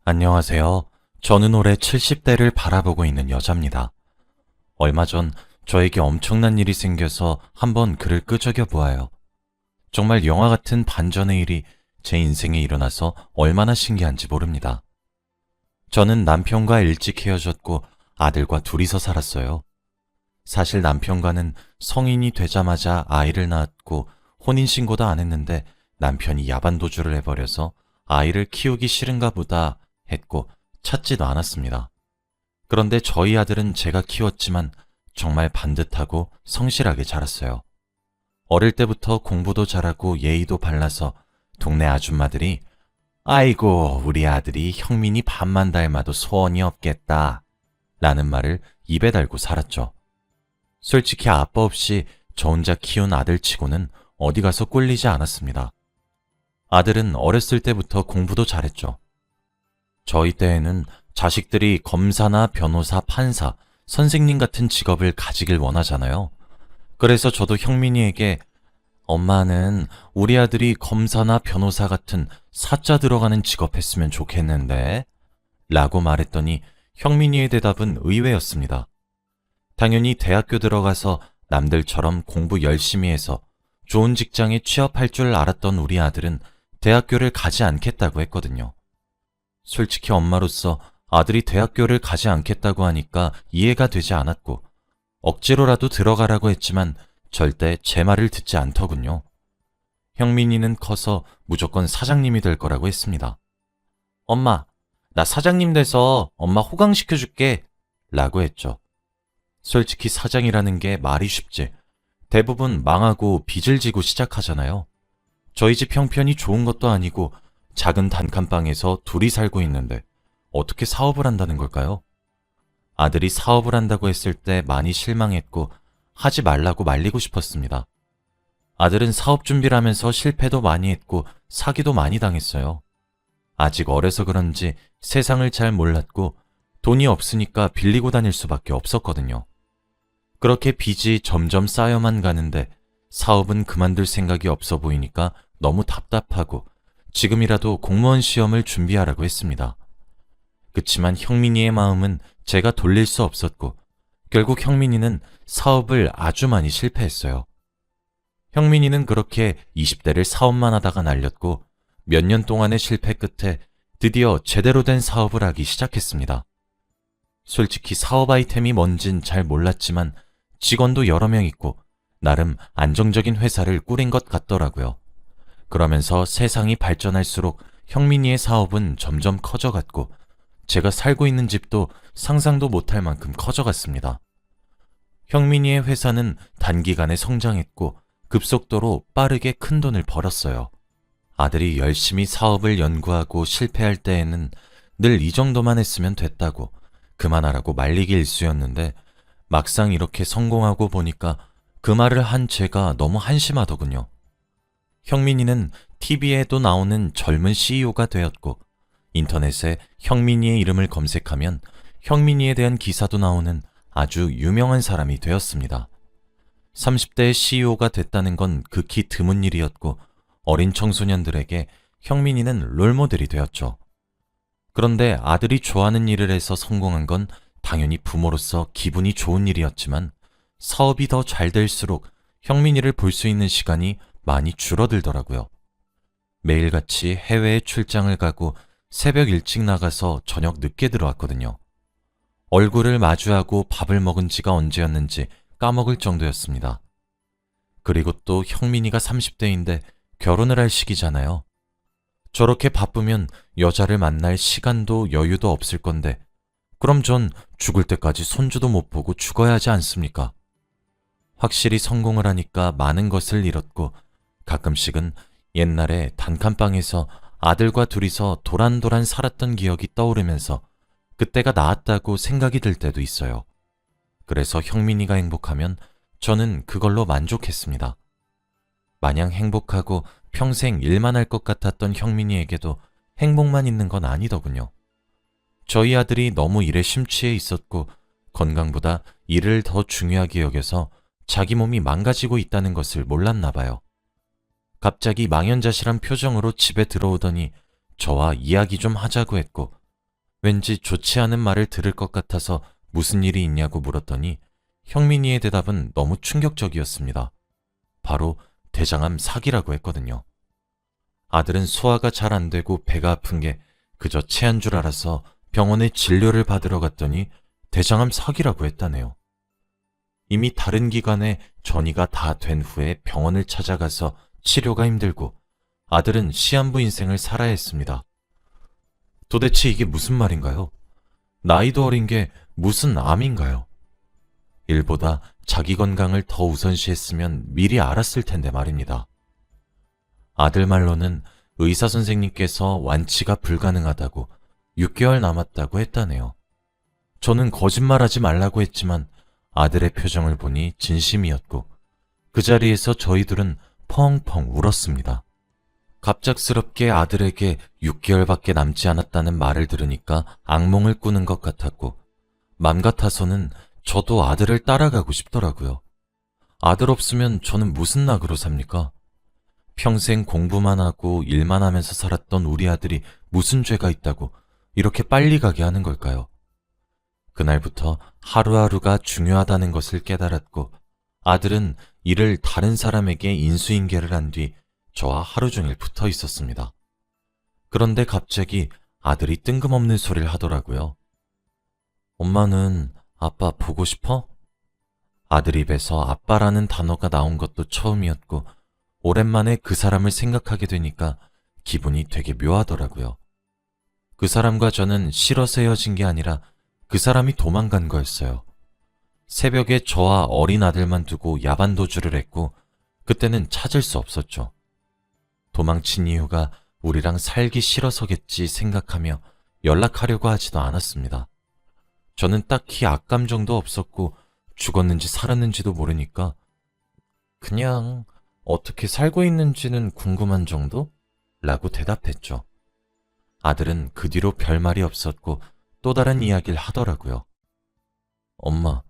안녕하세요. 저는 올해 70대를 바라보고 있는 여자입니다. 얼마 전 저에게 엄청난 일이 생겨서 한번 그를 끄적여 보아요. 정말 영화 같은 반전의 일이 제 인생에 일어나서 얼마나 신기한지 모릅니다. 저는 남편과 일찍 헤어졌고 아들과 둘이서 살았어요. 사실 남편과는 성인이 되자마자 아이를 낳았고 혼인신고도 안 했는데 남편이 야반도주를 해버려서 아이를 키우기 싫은가 보다 했고 찾지도 않았습니다. 그런데 저희 아들은 제가 키웠지만 정말 반듯하고 성실하게 자랐어요. 어릴 때부터 공부도 잘하고 예의도 발라서 동네 아줌마들이 아이고 우리 아들이 형민이 밥만 닮아도 소원이 없겠다 라는 말을 입에 달고 살았죠. 솔직히 아빠 없이 저 혼자 키운 아들치고는 어디 가서 꿀리지 않았습니다. 아들은 어렸을 때부터 공부도 잘했죠. 저희 때에는 자식들이 검사나 변호사, 판사, 선생님 같은 직업을 가지길 원하잖아요. 그래서 저도 형민이에게 엄마는 우리 아들이 검사나 변호사 같은 사자 들어가는 직업 했으면 좋겠는데 라고 말했더니 형민이의 대답은 의외였습니다. 당연히 대학교 들어가서 남들처럼 공부 열심히 해서 좋은 직장에 취업할 줄 알았던 우리 아들은 대학교를 가지 않겠다고 했거든요. 솔직히 엄마로서 아들이 대학교를 가지 않겠다고 하니까 이해가 되지 않았고 억지로라도 들어가라고 했지만 절대 제 말을 듣지 않더군요. 형민이는 커서 무조건 사장님이 될 거라고 했습니다. 엄마, 나 사장님 돼서 엄마 호강시켜줄게 라고 했죠. 솔직히 사장이라는 게 말이 쉽지. 대부분 망하고 빚을 지고 시작하잖아요. 저희 집 형편이 좋은 것도 아니고 작은 단칸방에서 둘이 살고 있는데 어떻게 사업을 한다는 걸까요? 아들이 사업을 한다고 했을 때 많이 실망했고 하지 말라고 말리고 싶었습니다. 아들은 사업 준비를 하면서 실패도 많이 했고 사기도 많이 당했어요. 아직 어려서 그런지 세상을 잘 몰랐고 돈이 없으니까 빌리고 다닐 수밖에 없었거든요. 그렇게 빚이 점점 쌓여만 가는데 사업은 그만둘 생각이 없어 보이니까 너무 답답하고 지금이라도 공무원 시험을 준비하라고 했습니다. 그치만 형민이의 마음은 제가 돌릴 수 없었고 결국 형민이는 사업을 아주 많이 실패했어요. 형민이는 그렇게 20대를 사업만 하다가 날렸고 몇 년 동안의 실패 끝에 드디어 제대로 된 사업을 하기 시작했습니다. 솔직히 사업 아이템이 뭔진 잘 몰랐지만 직원도 여러 명 있고 나름 안정적인 회사를 꾸린 것 같더라고요. 그러면서 세상이 발전할수록 형민이의 사업은 점점 커져갔고 제가 살고 있는 집도 상상도 못할 만큼 커져갔습니다. 형민이의 회사는 단기간에 성장했고 급속도로 빠르게 큰 돈을 벌었어요. 아들이 열심히 사업을 연구하고 실패할 때에는 늘 이 정도만 했으면 됐다고 그만하라고 말리기 일쑤였는데 막상 이렇게 성공하고 보니까 그 말을 한 제가 너무 한심하더군요. 형민이는 TV에도 나오는 젊은 CEO가 되었고 인터넷에 형민이의 이름을 검색하면 형민이에 대한 기사도 나오는 아주 유명한 사람이 되었습니다. 30대의 CEO가 됐다는 건 극히 드문 일이었고 어린 청소년들에게 형민이는 롤모델이 되었죠. 그런데 아들이 좋아하는 일을 해서 성공한 건 당연히 부모로서 기분이 좋은 일이었지만 사업이 더 잘 될수록 형민이를 볼 수 있는 시간이 많이 줄어들더라고요. 매일같이 해외에 출장을 가고 새벽 일찍 나가서 저녁 늦게 들어왔거든요. 얼굴을 마주하고 밥을 먹은 지가 언제였는지 까먹을 정도였습니다. 그리고 또 형민이가 30대인데 결혼을 할 시기잖아요. 저렇게 바쁘면 여자를 만날 시간도 여유도 없을 건데 그럼 전 죽을 때까지 손주도 못 보고 죽어야 하지 않습니까? 확실히 성공을 하니까 많은 것을 잃었고 가끔씩은 옛날에 단칸방에서 아들과 둘이서 도란도란 살았던 기억이 떠오르면서 그때가 나았다고 생각이 들 때도 있어요. 그래서 형민이가 행복하면 저는 그걸로 만족했습니다. 마냥 행복하고 평생 일만 할 것 같았던 형민이에게도 행복만 있는 건 아니더군요. 저희 아들이 너무 일에 심취해 있었고 건강보다 일을 더 중요하게 여겨서 자기 몸이 망가지고 있다는 것을 몰랐나 봐요. 갑자기 망연자실한 표정으로 집에 들어오더니 저와 이야기 좀 하자고 했고 왠지 좋지 않은 말을 들을 것 같아서 무슨 일이 있냐고 물었더니 형민이의 대답은 너무 충격적이었습니다. 바로 대장암 사기라고 했거든요. 아들은 소화가 잘 안 되고 배가 아픈 게 그저 체한 줄 알아서 병원에 진료를 받으러 갔더니 대장암 사기라고 했다네요. 이미 다른 기관에 전이가 다 된 후에 병원을 찾아가서 치료가 힘들고 아들은 시한부 인생을 살아야 했습니다. 도대체 이게 무슨 말인가요? 나이도 어린 게 무슨 암인가요? 일보다 자기 건강을 더 우선시했으면 미리 알았을 텐데 말입니다. 아들 말로는 의사 선생님께서 완치가 불가능하다고 6개월 남았다고 했다네요. 저는 거짓말하지 말라고 했지만 아들의 표정을 보니 진심이었고 그 자리에서 저희들은 펑펑 울었습니다. 갑작스럽게 아들에게 6개월밖에 남지 않았다는 말을 들으니까 악몽을 꾸는 것 같았고 맘 같아서는 저도 아들을 따라가고 싶더라고요. 아들 없으면 저는 무슨 낙으로 삽니까? 평생 공부만 하고 일만 하면서 살았던 우리 아들이 무슨 죄가 있다고 이렇게 빨리 가게 하는 걸까요? 그날부터 하루하루가 중요하다는 것을 깨달았고 아들은 이를 다른 사람에게 인수인계를 한 뒤 저와 하루 종일 붙어 있었습니다. 그런데 갑자기 아들이 뜬금없는 소리를 하더라고요. 엄마는 아빠 보고 싶어? 아들 입에서 아빠라는 단어가 나온 것도 처음이었고 오랜만에 그 사람을 생각하게 되니까 기분이 되게 묘하더라고요. 그 사람과 저는 싫어서 헤어진 게 아니라 그 사람이 도망간 거였어요. 새벽에 저와 어린 아들만 두고 야반 도주를 했고 그때는 찾을 수 없었죠. 도망친 이유가 우리랑 살기 싫어서겠지 생각하며 연락하려고 하지도 않았습니다. 저는 딱히 악감정도 없었고 죽었는지 살았는지도 모르니까 그냥 어떻게 살고 있는지는 궁금한 정도? 라고 대답했죠. 아들은 그 뒤로 별말이 없었고 또 다른 이야기를 하더라고요. 엄마,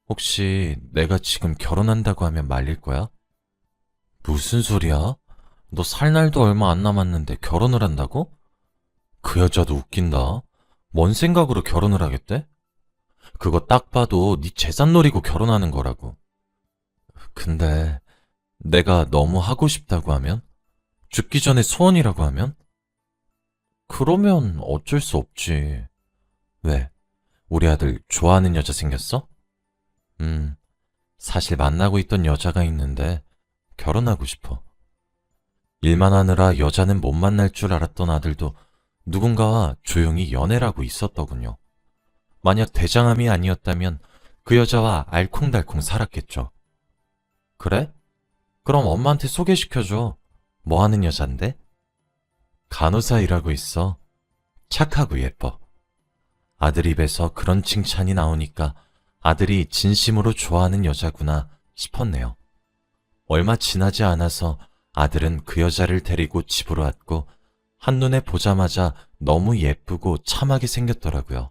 혹시 내가 지금 결혼한다고 하면 말릴 거야? 무슨 소리야? 너 살 날도 얼마 안 남았는데 결혼을 한다고? 그 여자도 웃긴다. 뭔 생각으로 결혼을 하겠대? 그거 딱 봐도 네 재산 노리고 결혼하는 거라고. 근데 내가 너무 하고 싶다고 하면? 죽기 전에 소원이라고 하면? 그러면 어쩔 수 없지. 왜? 우리 아들 좋아하는 여자 생겼어? 사실 만나고 있던 여자가 있는데 결혼하고 싶어. 일만 하느라 여자는 못 만날 줄 알았던 아들도 누군가와 조용히 연애를 하고 있었더군요. 만약 대장암이 아니었다면 그 여자와 알콩달콩 살았겠죠. 그래? 그럼 엄마한테 소개시켜줘. 뭐 하는 여잔데? 간호사 일하고 있어. 착하고 예뻐. 아들 입에서 그런 칭찬이 나오니까 아들이 진심으로 좋아하는 여자구나 싶었네요. 얼마 지나지 않아서 아들은 그 여자를 데리고 집으로 왔고 한눈에 보자마자 너무 예쁘고 참하게 생겼더라고요.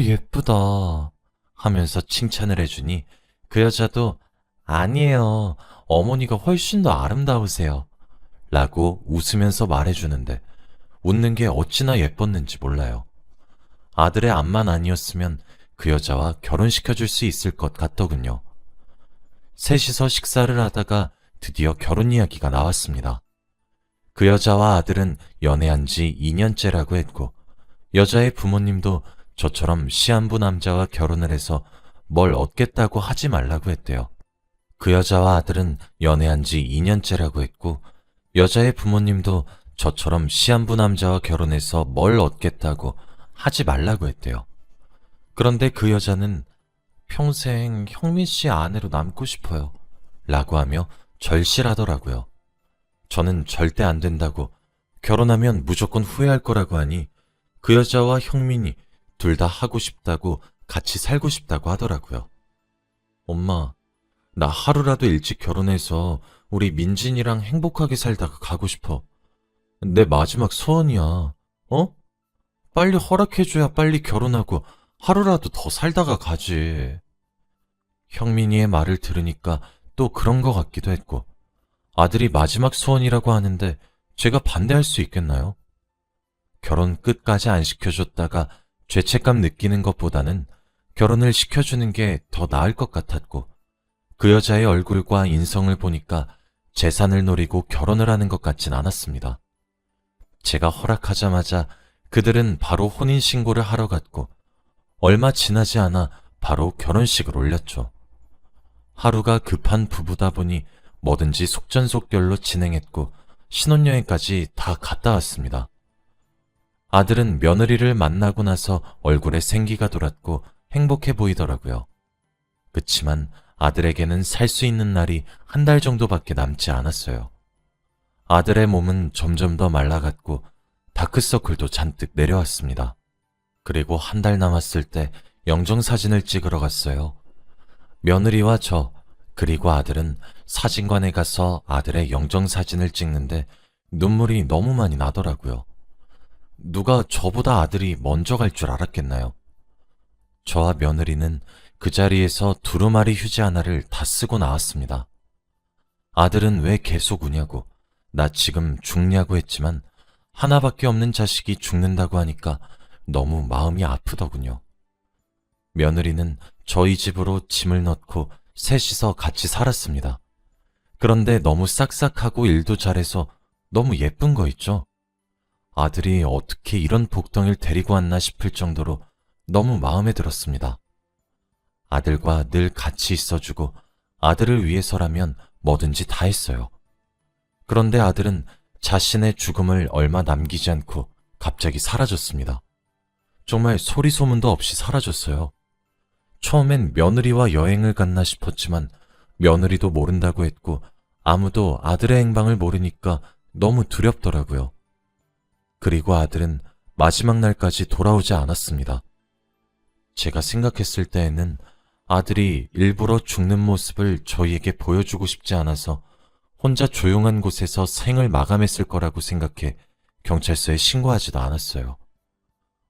예쁘다 하면서 칭찬을 해주니 그 여자도 아니에요. 어머니가 훨씬 더 아름다우세요. 라고 웃으면서 말해주는데 웃는 게 어찌나 예뻤는지 몰라요. 아들의 암만 아니었으면 그 여자와 결혼시켜줄 수 있을 것 같더군요. 셋이서 식사를 하다가 드디어 결혼 이야기가 나왔습니다. 그 여자와 아들은 연애한 지 2년째라고 했고 여자의 부모님도 저처럼 시한부 남자와 결혼을 해서 뭘 얻겠다고 하지 말라고 했대요. 그 여자와 아들은 연애한 지 2년째라고 했고 여자의 부모님도 저처럼 시한부 남자와 결혼해서 뭘 얻겠다고 하지 말라고 했대요. 그런데 그 여자는 평생 형민 씨 아내로 남고 싶어요 라고 하며 절실하더라고요. 저는 절대 안 된다고 결혼하면 무조건 후회할 거라고 하니 그 여자와 형민이 둘 다 하고 싶다고 같이 살고 싶다고 하더라고요. 엄마, 나 하루라도 일찍 결혼해서 우리 민진이랑 행복하게 살다가 가고 싶어. 내 마지막 소원이야. 어? 빨리 허락해줘야 빨리 결혼하고 하루라도 더 살다가 가지. 형민이의 말을 들으니까 또 그런 것 같기도 했고 아들이 마지막 소원이라고 하는데 제가 반대할 수 있겠나요? 결혼 끝까지 안 시켜줬다가 죄책감 느끼는 것보다는 결혼을 시켜주는 게 더 나을 것 같았고, 그 여자의 얼굴과 인성을 보니까 재산을 노리고 결혼을 하는 것 같진 않았습니다. 제가 허락하자마자 그들은 바로 혼인신고를 하러 갔고, 얼마 지나지 않아 바로 결혼식을 올렸죠. 하루가 급한 부부다 보니 뭐든지 속전속결로 진행했고, 신혼여행까지 다 갔다 왔습니다. 아들은 며느리를 만나고 나서 얼굴에 생기가 돌았고 행복해 보이더라고요. 그치만 아들에게는 살 수 있는 날이 한 달 정도밖에 남지 않았어요. 아들의 몸은 점점 더 말라갔고 다크서클도 잔뜩 내려왔습니다. 그리고 한 달 남았을 때 영정사진을 찍으러 갔어요. 며느리와 저, 그리고 아들은 사진관에 가서 아들의 영정사진을 찍는데 눈물이 너무 많이 나더라고요. 누가 저보다 아들이 먼저 갈 줄 알았겠나요? 저와 며느리는 그 자리에서 두루마리 휴지 하나를 다 쓰고 나왔습니다. 아들은 왜 계속 우냐고, 나 지금 죽냐고 했지만 하나밖에 없는 자식이 죽는다고 하니까 너무 마음이 아프더군요. 며느리는 저희 집으로 짐을 넣고 셋이서 같이 살았습니다. 그런데 너무 싹싹하고 일도 잘해서 너무 예쁜 거 있죠? 아들이 어떻게 이런 복덩이를 데리고 왔나 싶을 정도로 너무 마음에 들었습니다. 아들과 늘 같이 있어주고 아들을 위해서라면 뭐든지 다 했어요. 그런데 아들은 자신의 죽음을 얼마 남기지 않고 갑자기 사라졌습니다. 정말 소리소문도 없이 사라졌어요. 처음엔 며느리와 여행을 갔나 싶었지만 며느리도 모른다고 했고 아무도 아들의 행방을 모르니까 너무 두렵더라고요. 그리고 아들은 마지막 날까지 돌아오지 않았습니다. 제가 생각했을 때에는 아들이 일부러 죽는 모습을 저희에게 보여주고 싶지 않아서 혼자 조용한 곳에서 생을 마감했을 거라고 생각해 경찰서에 신고하지도 않았어요.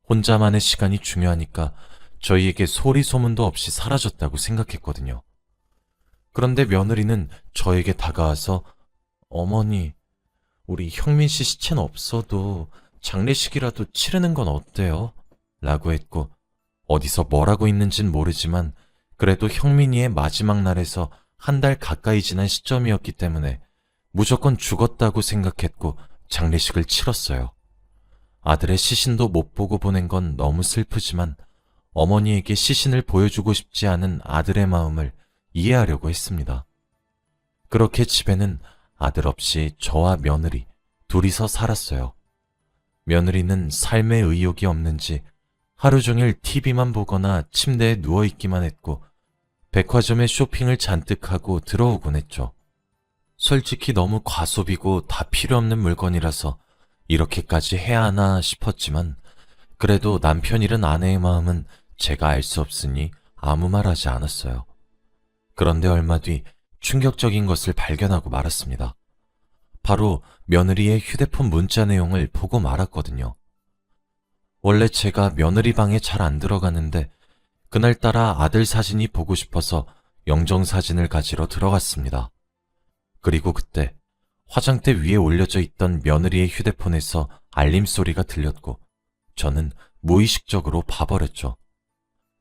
혼자만의 시간이 중요하니까 저희에게 소리 소문도 없이 사라졌다고 생각했거든요. 그런데 며느리는 저에게 다가와서 어머니, 우리 형민 씨 시체는 없어도 장례식이라도 치르는 건 어때요? 라고 했고 어디서 뭐라고 있는진 모르지만 그래도 형민이의 마지막 날에서 한 달 가까이 지난 시점이었기 때문에 무조건 죽었다고 생각했고 장례식을 치렀어요. 아들의 시신도 못 보고 보낸 건 너무 슬프지만 어머니에게 시신을 보여주고 싶지 않은 아들의 마음을 이해하려고 했습니다. 그렇게 집에는 아들 없이 저와 며느리 둘이서 살았어요. 며느리는 삶에 의욕이 없는지 하루 종일 TV만 보거나 침대에 누워있기만 했고 백화점에 쇼핑을 잔뜩 하고 들어오곤 했죠. 솔직히 너무 과소비고 다 필요 없는 물건이라서 이렇게까지 해야 하나 싶었지만 그래도 남편 잃은 아내의 마음은 제가 알 수 없으니 아무 말 하지 않았어요. 그런데 얼마 뒤 충격적인 것을 발견하고 말았습니다. 바로 며느리의 휴대폰 문자 내용을 보고 말았거든요. 원래 제가 며느리 방에 잘 안 들어가는데 그날따라 아들 사진이 보고 싶어서 영정사진을 가지러 들어갔습니다. 그리고 그때 화장대 위에 올려져 있던 며느리의 휴대폰에서 알림 소리가 들렸고 저는 무의식적으로 봐버렸죠.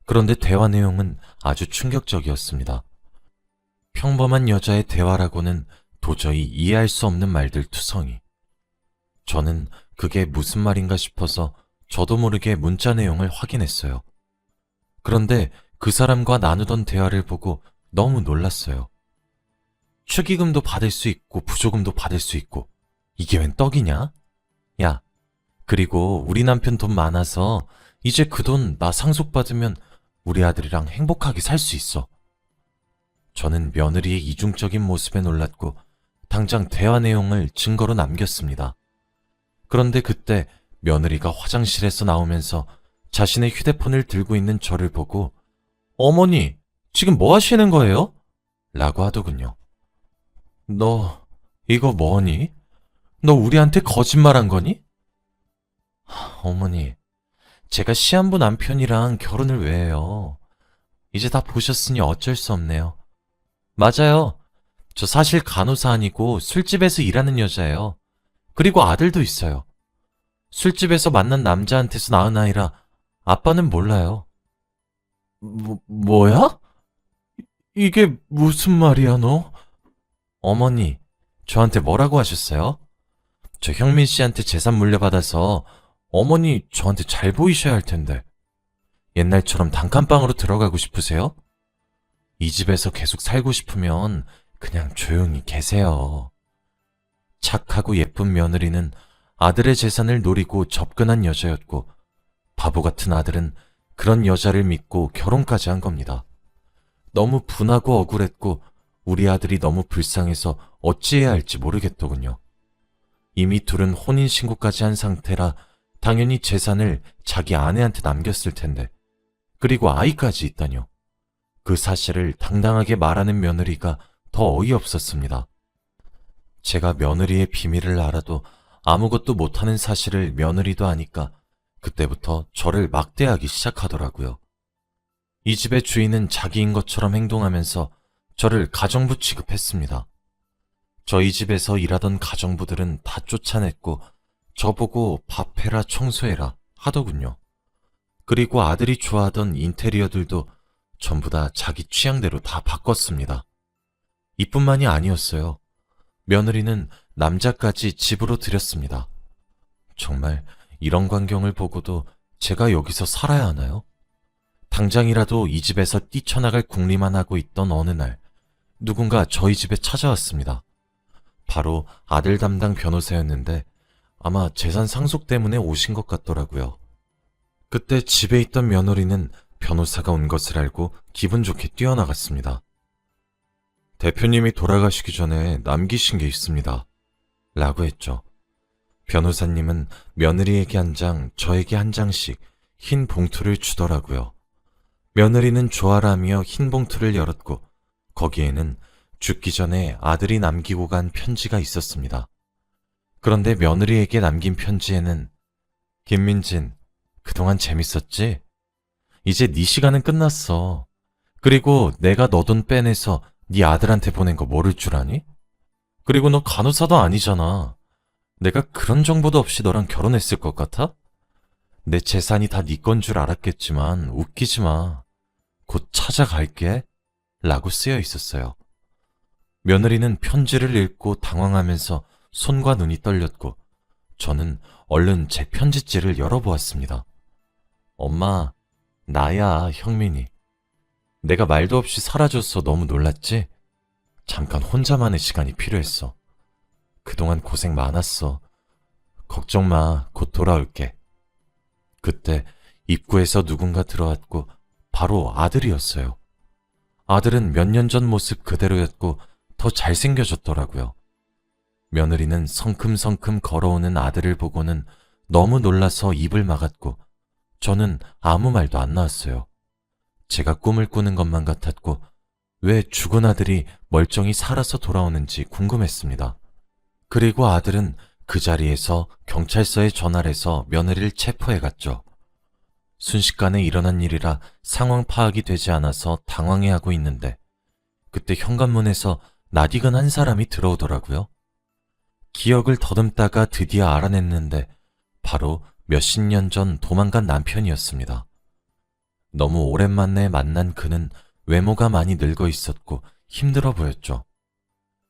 그런데 대화 내용은 아주 충격적이었습니다. 평범한 여자의 대화라고는 도저히 이해할 수 없는 말들 투성이. 저는 그게 무슨 말인가 싶어서 저도 모르게 문자 내용을 확인했어요. 그런데 그 사람과 나누던 대화를 보고 너무 놀랐어요. 축의금도 받을 수 있고 부조금도 받을 수 있고 이게 웬 떡이냐? 야, 그리고 우리 남편 돈 많아서 이제 그 돈 나 상속받으면 우리 아들이랑 행복하게 살 수 있어. 저는 며느리의 이중적인 모습에 놀랐고 당장 대화 내용을 증거로 남겼습니다. 그런데 그때 며느리가 화장실에서 나오면서 자신의 휴대폰을 들고 있는 저를 보고 어머니, 지금 뭐 하시는 거예요? 라고 하더군요. 너 이거 뭐니? 너 우리한테 거짓말한 거니? 어머니, 제가 시한부 남편이랑 결혼을 왜 해요? 이제 다 보셨으니 어쩔 수 없네요. 맞아요. 저 사실 간호사 아니고 술집에서 일하는 여자예요. 그리고 아들도 있어요. 술집에서 만난 남자한테서 낳은 아이라 아빠는 몰라요. 뭐야? 이게 무슨 말이야, 너? 어머니, 저한테 뭐라고 하셨어요? 저 형민 씨한테 재산 물려받아서 어머니 저한테 잘 보이셔야 할 텐데. 옛날처럼 단칸방으로 들어가고 싶으세요? 이 집에서 계속 살고 싶으면 그냥 조용히 계세요. 착하고 예쁜 며느리는 아들의 재산을 노리고 접근한 여자였고, 바보 같은 아들은 그런 여자를 믿고 결혼까지 한 겁니다. 너무 분하고 억울했고, 우리 아들이 너무 불쌍해서 어찌해야 할지 모르겠더군요. 이미 둘은 혼인신고까지 한 상태라 당연히 재산을 자기 아내한테 남겼을 텐데, 그리고 아이까지 있다뇨. 그 사실을 당당하게 말하는 며느리가 더 어이없었습니다. 제가 며느리의 비밀을 알아도 아무것도 못하는 사실을 며느리도 아니까 그때부터 저를 막대하기 시작하더라고요. 이 집의 주인은 자기인 것처럼 행동하면서 저를 가정부 취급했습니다. 저희 집에서 일하던 가정부들은 다 쫓아냈고 저보고 밥해라 청소해라 하더군요. 그리고 아들이 좋아하던 인테리어들도 전부 다 자기 취향대로 다 바꿨습니다. 이뿐만이 아니었어요. 며느리는 남자까지 집으로 들였습니다. 정말 이런 광경을 보고도 제가 여기서 살아야 하나요? 당장이라도 이 집에서 뛰쳐나갈 궁리만 하고 있던 어느 날, 누군가 저희 집에 찾아왔습니다. 바로 아들 담당 변호사였는데 아마 재산 상속 때문에 오신 것 같더라고요. 그때 집에 있던 며느리는 변호사가 온 것을 알고 기분 좋게 뛰어나갔습니다. 대표님이 돌아가시기 전에 남기신 게 있습니다. 라고 했죠. 변호사님은 며느리에게 한 장, 저에게 한 장씩 흰 봉투를 주더라고요. 며느리는 좋아라며 흰 봉투를 열었고 거기에는 죽기 전에 아들이 남기고 간 편지가 있었습니다. 그런데 며느리에게 남긴 편지에는 김민진, 그동안 재밌었지? 이제 네 시간은 끝났어. 그리고 내가 너 돈 빼내서 네 아들한테 보낸 거 모를 줄 아니? 그리고 너 간호사도 아니잖아. 내가 그런 정보도 없이 너랑 결혼했을 것 같아? 내 재산이 다 네 건 줄 알았겠지만 웃기지 마. 곧 찾아갈게. 라고 쓰여 있었어요. 며느리는 편지를 읽고 당황하면서 손과 눈이 떨렸고 저는 얼른 제 편지지를 열어보았습니다. 엄마, 나야, 형민이. 내가 말도 없이 사라져서 너무 놀랐지? 잠깐 혼자만의 시간이 필요했어. 그동안 고생 많았어. 걱정 마, 곧 돌아올게. 그때 입구에서 누군가 들어왔고 바로 아들이었어요. 아들은 몇 년 전 모습 그대로였고 더 잘생겨졌더라고요. 며느리는 성큼성큼 걸어오는 아들을 보고는 너무 놀라서 입을 막았고 저는 아무 말도 안 나왔어요. 제가 꿈을 꾸는 것만 같았고 왜 죽은 아들이 멀쩡히 살아서 돌아오는지 궁금했습니다. 그리고 아들은 그 자리에서 경찰서에 전화를 해서 며느리를 체포해 갔죠. 순식간에 일어난 일이라 상황 파악이 되지 않아서 당황해하고 있는데 그때 현관문에서 낯익은 한 사람이 들어오더라고요. 기억을 더듬다가 드디어 알아냈는데 바로 몇십 년 전 도망간 남편이었습니다. 너무 오랜만에 만난 그는 외모가 많이 늙어 있었고 힘들어 보였죠.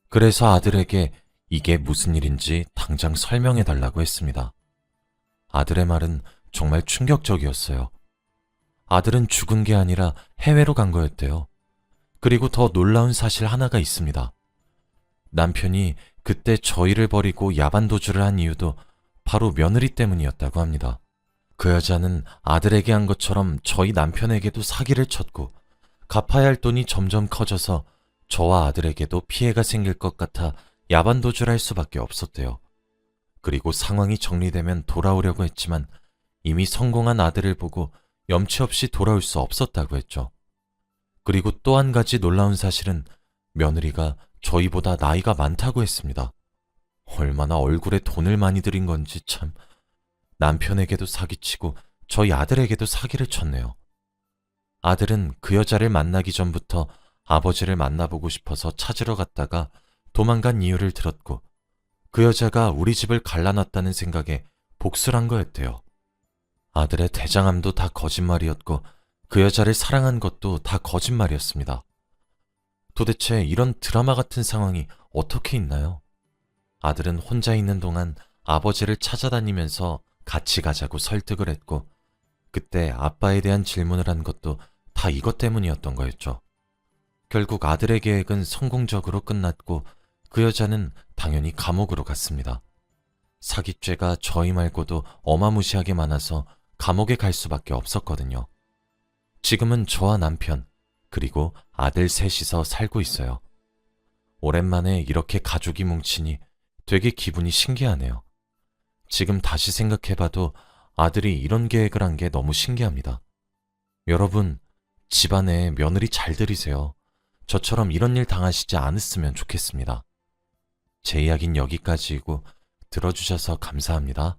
그래서 아들에게 이게 무슨 일인지 당장 설명해 달라고 했습니다. 아들의 말은 정말 충격적이었어요. 아들은 죽은 게 아니라 해외로 간 거였대요. 그리고 더 놀라운 사실 하나가 있습니다. 남편이 그때 저희를 버리고 야반도주를 한 이유도 바로 며느리 때문이었다고 합니다. 그 여자는 아들에게 한 것처럼 저희 남편에게도 사기를 쳤고 갚아야 할 돈이 점점 커져서 저와 아들에게도 피해가 생길 것 같아 야반도주를 할 수밖에 없었대요. 그리고 상황이 정리되면 돌아오려고 했지만 이미 성공한 아들을 보고 염치 없이 돌아올 수 없었다고 했죠. 그리고 또 한 가지 놀라운 사실은 며느리가 저희보다 나이가 많다고 했습니다. 얼마나 얼굴에 돈을 많이 들인 건지 참. 남편에게도 사기치고 저희 아들에게도 사기를 쳤네요. 아들은 그 여자를 만나기 전부터 아버지를 만나보고 싶어서 찾으러 갔다가 도망간 이유를 들었고 그 여자가 우리 집을 갈라놨다는 생각에 복수를 한 거였대요. 아들의 대장암도 다 거짓말이었고 그 여자를 사랑한 것도 다 거짓말이었습니다. 도대체 이런 드라마 같은 상황이 어떻게 있나요? 아들은 혼자 있는 동안 아버지를 찾아다니면서 같이 가자고 설득을 했고, 그때 아빠에 대한 질문을 한 것도 다 이것 때문이었던 거였죠. 결국 아들의 계획은 성공적으로 끝났고 그 여자는 당연히 감옥으로 갔습니다. 사기죄가 저희 말고도 어마무시하게 많아서 감옥에 갈 수밖에 없었거든요. 지금은 저와 남편, 그리고 아들 셋이서 살고 있어요. 오랜만에 이렇게 가족이 뭉치니 되게 기분이 신기하네요. 지금 다시 생각해봐도 아들이 이런 계획을 한 게 너무 신기합니다. 여러분, 집안에 며느리 잘 들이세요. 저처럼 이런 일 당하시지 않았으면 좋겠습니다. 제 이야기는 여기까지이고 들어주셔서 감사합니다.